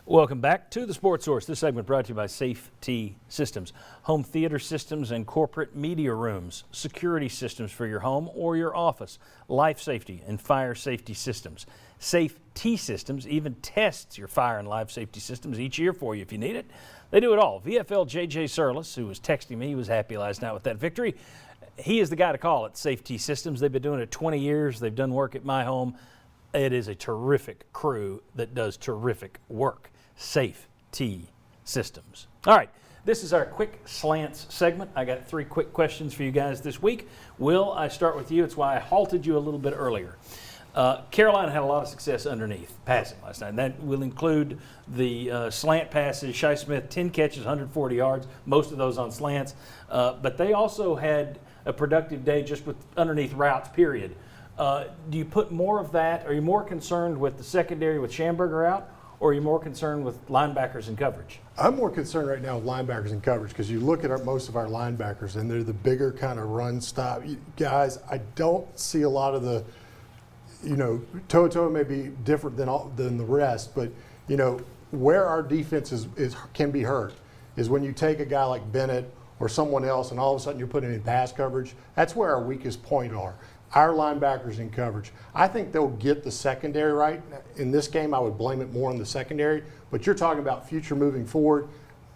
Welcome back to the Sports Source. This segment brought to you by Safety Systems. Home theater systems and corporate media rooms, security systems for your home or your office, life safety and fire safety systems. Safety Systems even tests your fire and life safety systems each year for you if you need it. They do it all. VFL JJ Surlis, who was texting me, he was happy last night with that victory. He is the guy to call at Safety Systems. They've been doing it 20 years. They've done work at my home. It is a terrific crew that does terrific work. Safety Systems. All right, this is our quick slants segment. I got 3 quick questions for you guys this week. Will, I start with you. It's why I halted you a little bit earlier. Carolina had a lot of success underneath passing last night. And that will include the slant passes. Shi Smith, 10 catches, 140 yards, most of those on slants. But they also had a productive day just with underneath routes, period. Do you put more of that? Are you more concerned with the secondary with Schamberger out? Or are you more concerned with linebackers and coverage? I'm more concerned right now with linebackers and coverage because you look at most of our linebackers and they're the bigger kind of run stop guys. I don't see a lot of the, Toto may be different than the rest, but where our defense can be hurt is when you take a guy like Bennett or someone else and all of a sudden you're putting him in pass coverage. That's where our weakest point are. Our linebackers in coverage. I think they'll get the secondary right. In this game, I would blame it more on the secondary, but you're talking about future moving forward.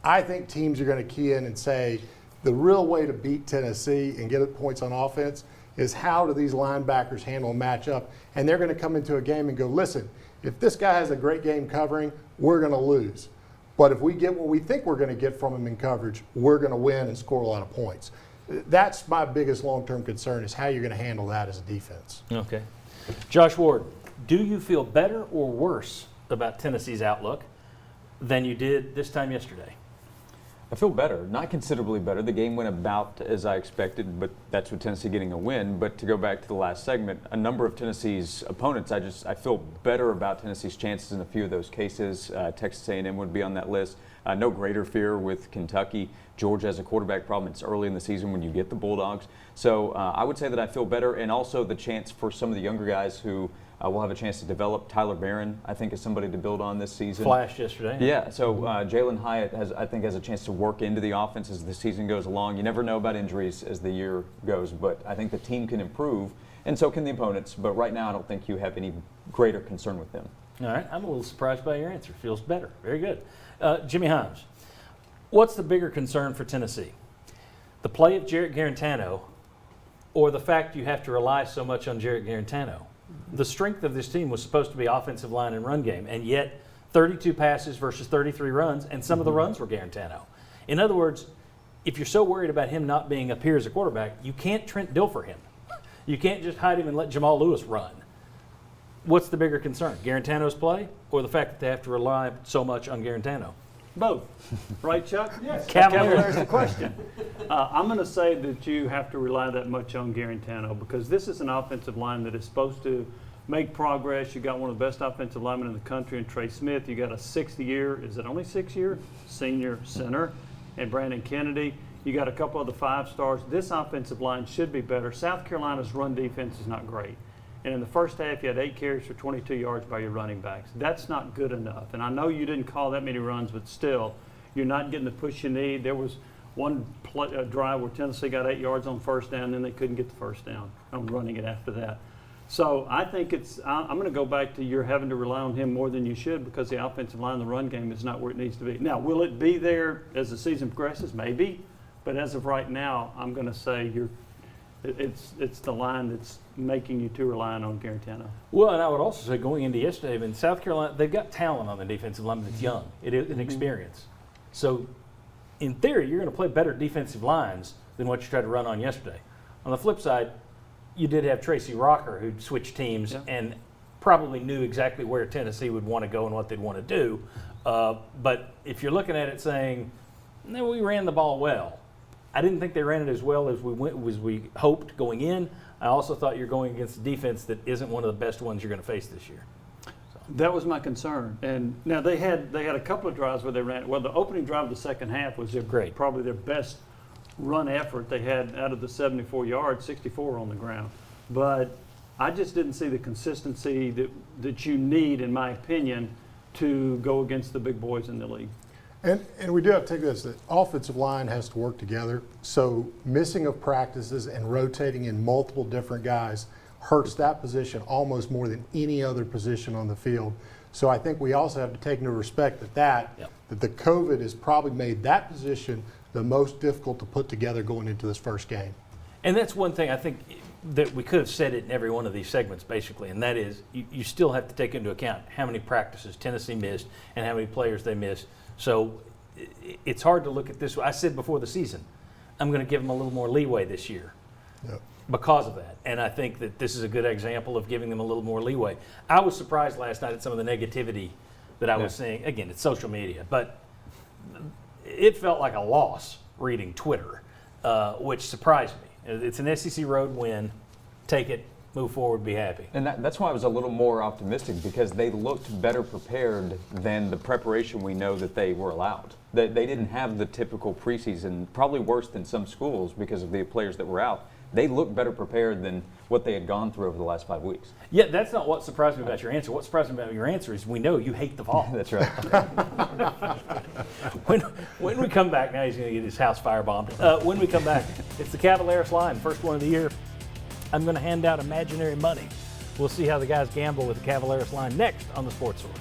I think teams are going to key in and say the real way to beat Tennessee and get points on offense is how do these linebackers handle a matchup, and they're going to come into a game and go, listen, if this guy has a great game covering, we're going to lose. But if we get what we think we're going to get from him in coverage, we're going to win and score a lot of points. That's my biggest long-term concern is how you're going to handle that as a defense. Okay. Josh Ward, do you feel better or worse about Tennessee's outlook than you did this time yesterday? I feel better, not considerably better. The game went about as I expected, but that's with Tennessee getting a win. But to go back to the last segment, a number of Tennessee's opponents, I feel better about Tennessee's chances in a few of those cases. Texas A&M would be on that list. No greater fear with Kentucky. Georgia has a quarterback problem. It's early in the season when you get the Bulldogs. So I would say that I feel better, and also the chance for some of the younger guys who will have a chance to develop. Tyler Barron, I think, is somebody to build on this season. Flashed yesterday. Yeah, so Jalen Hyatt has a chance to work into the offense as the season goes along. You never know about injuries as the year goes, but I think the team can improve, and so can the opponents. But right now I don't think you have any greater concern with them. All right, I'm a little surprised by your answer. Feels better. Very good. Jimmy Himes, what's the bigger concern for Tennessee? The play of Jarrett Guarantano or the fact you have to rely so much on Jarrett Guarantano? The strength of this team was supposed to be offensive line and run game, and yet 32 passes versus 33 runs, and some of the runs were Guarantano. In other words, if you're so worried about him not being up here as a quarterback, you can't Trent Dilfer him. You can't just hide him and let Jamal Lewis run. What's the bigger concern, Guarantano's play or the fact that they have to rely so much on Guarantano? Both. Right, Chuck? Yes. Cavalier's the question. I'm going to say that you have to rely that much on Guarantano because this is an offensive line that is supposed to make progress. You got one of the best offensive linemen in the country in Trey Smith. You got a 6-year, is it only 6-year, senior center, and Brandon Kennedy. You got a couple of the 5-stars. This offensive line should be better. South Carolina's run defense is not great. And in the first half, you had 8 carries for 22 yards by your running backs. That's not good enough. And I know you didn't call that many runs, but still, you're not getting the push you need. There was one drive where Tennessee got 8 yards on first down, and then they couldn't get the first down on running it after that. So I think I'm going to go back to you're having to rely on him more than you should because the offensive line, the run game is not where it needs to be. Now, will it be there as the season progresses? Maybe. But as of right now, I'm going to say it's the line that's making you too reliant on Guarantano. Well, and I would also say going into yesterday, in South Carolina, they've got talent on the defensive line that's young. It is an experience. So in theory, you're going to play better defensive lines than what you tried to run on yesterday. On the flip side, you did have Tracy Rocker who switched teams and probably knew exactly where Tennessee would want to go and what they'd want to do. But if you're looking at it saying, no, we ran the ball well, I didn't think they ran it as well as we hoped going in. I also thought you're going against a defense that isn't one of the best ones you're going to face this year. That was my concern. And now they had a couple of drives where they ran. Well, the opening drive of the second half was probably their best run effort they had out of the 74 yards, 64 on the ground. But I just didn't see the consistency that you need, in my opinion, to go against the big boys in the league. And we do have to take this, the offensive line has to work together. So missing of practices and rotating in multiple different guys hurts that position almost more than any other position on the field. So I think we also have to take into respect that the COVID has probably made that position the most difficult to put together going into this first game. And that's one thing I think that we could have said it in every one of these segments, basically, and that is you still have to take into account how many practices Tennessee missed and how many players they missed. So it's hard to look at this. I said before the season, I'm going to give them a little more leeway this year because of that. And I think that this is a good example of giving them a little more leeway. I was surprised last night at some of the negativity that I was seeing. Again, it's social media, but it felt like a loss reading Twitter, which surprised me. It's an SEC road win. Take it, move forward, be happy. And that's why I was a little more optimistic, because they looked better prepared than the preparation we know that they were allowed. They didn't have the typical preseason, probably worse than some schools because of the players that were out. They looked better prepared than what they had gone through over the last 5 weeks. Yeah, that's not what surprised me about your answer. What surprised me about your answer is we know you hate the fall. That's right. When we come back, now he's going to get his house firebombed. When we come back, it's the Cavaleros line, first one of the year. I'm going to hand out imaginary money. We'll see how the guys gamble with the Cavaleros line next on the Sports Source.